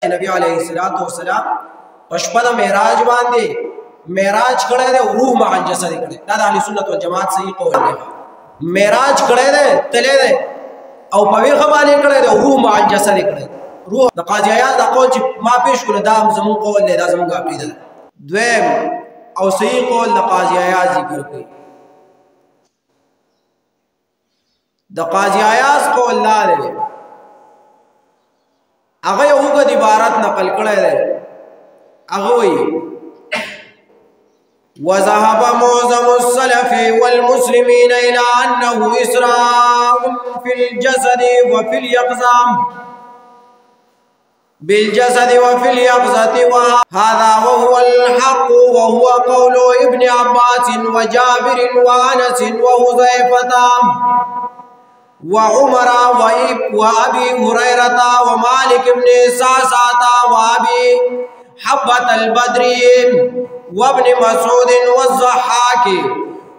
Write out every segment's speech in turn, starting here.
نبی علیہ الصلوۃ والسلام پشپد معراج باندې معراج کړه دے روح مع الجسد کړه دا د اهل سنت والجماعت صحیح قول دی معراج کړه دے تله دے او په ویغه باندې کړه دے روح مع الجسد کړه روح د قاضی عیاض د قول چې ما پیش کړه دا زمون قول دی دا زمون عقیده دویم او صحیح قول د قاضی عیاض ذکر کړي د قاضی عیاض قول لا دی هغه یو غد عبارت نقل کړی دی هغه وایي وذهب معظم السلف والمسلمين إلى أنه إسراء في الجسد وفي اليقظة بالجسد وفي اليقظة وهذا وهو الحق وهو قول ابن عباس وجابر وأنس وحذيفة وعمر وأبي هريرة ومالك بن سعسعة وأبي حبة البدري وابن مسعود والضحاك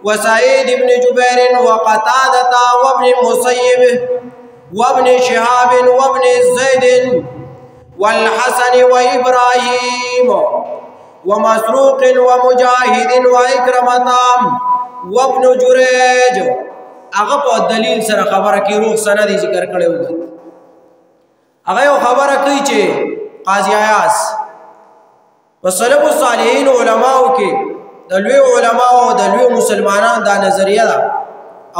وسعيد بن جبير وقتادة وابن المسيب وابن شهاب وابن زيد والحسن وإبراهيم ومسروق ومجاهد وإكرمة وابن جريج هغه دلیل سره خبره کی روح سند ذکر کړي وګ هغه یو خبره کوي چې قاضی عیاض وسلف الصالحین علماء کې د لوی علماء او د لوی مسلمانانو دا نظریه ده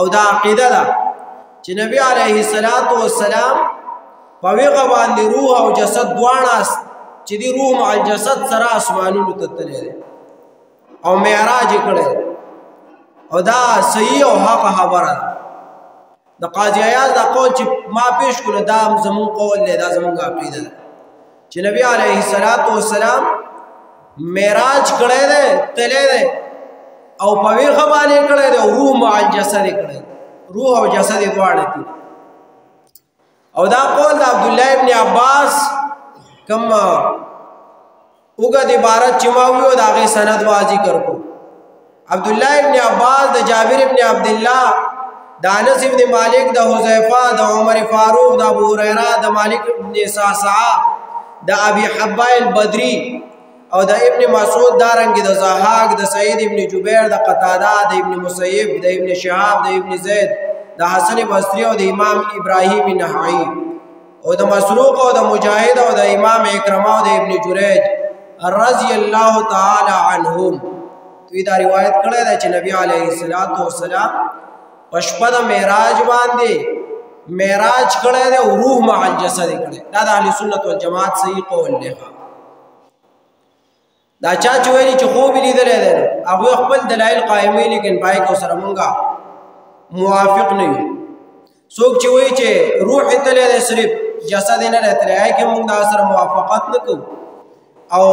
او دا عقیده ده چې نبی علیه الصلاۃ والسلام په ویغه باندې روح او جسد دواړه چې دی روح مع الجسد سره اسمانونو ته تللی او معراج کړي او دا صحیح او حق خبره د قاضی عیاض دا قول چې ما پیش کړو دا زمون قول دی دا زمون عقیده ده چې نبی علیه الصلاۃ والسلام معراج کړی دی تللی دی او په ویغه باندې کړی دی روح مع الجسد کړی روح او جسد دواړه دي او دا قول د عبد الله ابن عباس کوم وګد عبارت چې ما ویو دا غي سند وا ذکر کو عبد الله ابن عباس د جابر ابن عبد الله د انس ابن مالک د حذیفه د عمر فاروق د ابو هريره د مالک ابن سعسعه د ابي حبه البدري او د ابن مسعود دارنګ د زهاق د سعید ابن جبیر د قتاده د ابن مسیب د ابن شهاب د ابن زید د حسن بصری او د امام ابراهیم نحوی او د مسروق او د مجاهد او د امام اکرمه او د ابن جریج رضی الله تعالی عنهم دوی دا روایت کړی دی چې نبی علیه الصلاۃ والسلام پشپد معراج باندې معراج کړی دی او روح مع الجسد کړی دا د اهل سنت والجماعت صحیح قول دی دا چا چې ویلي چې خوب لیدلی دی هغوی خپل دلایل قایموي لیکن پای کې سره مونږه موافق نه یو څوک چې وایي چې روح یې تللی دی صرف جسد یې نه دی تللی هغې کې مونږ دا سره موافقت نه کوو او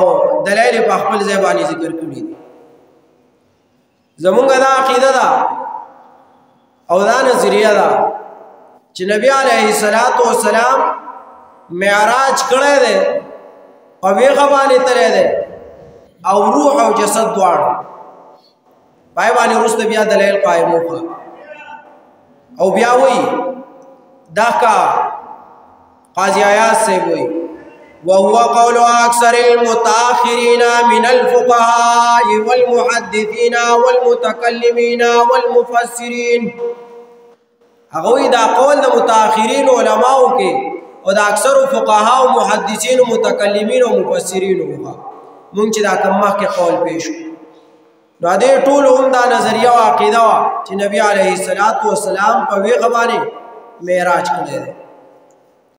دلایل یې په خپل ځای باندې ذکر کړي دي زمونږ دا عقیده ده او دا نظریه ده چې نبی علیه الصلاۃ والسلام معراج کړی دی او ویغه باندې تللی دی او روح او جسد دواړه پای باندې وروسته بیا دلیل قایم وکړه او بیا وایي دا کا قاضی عیاض صاحب وایي وهو قول أكثر المتأخرين من الفقهاء والمحدثين والمتكلمين والمفسرين هغوی دا قول د متأخرین علماء کې او د اکثر فقها او محدثین او متکلمین او مفسرین وغه مونږ چې دا کوم مخکې قول پیش نو دې ټول هم دا نظریه او عقیده چې نبی علیه الصلاۃ والسلام په ویغه باندې معراج کړی دی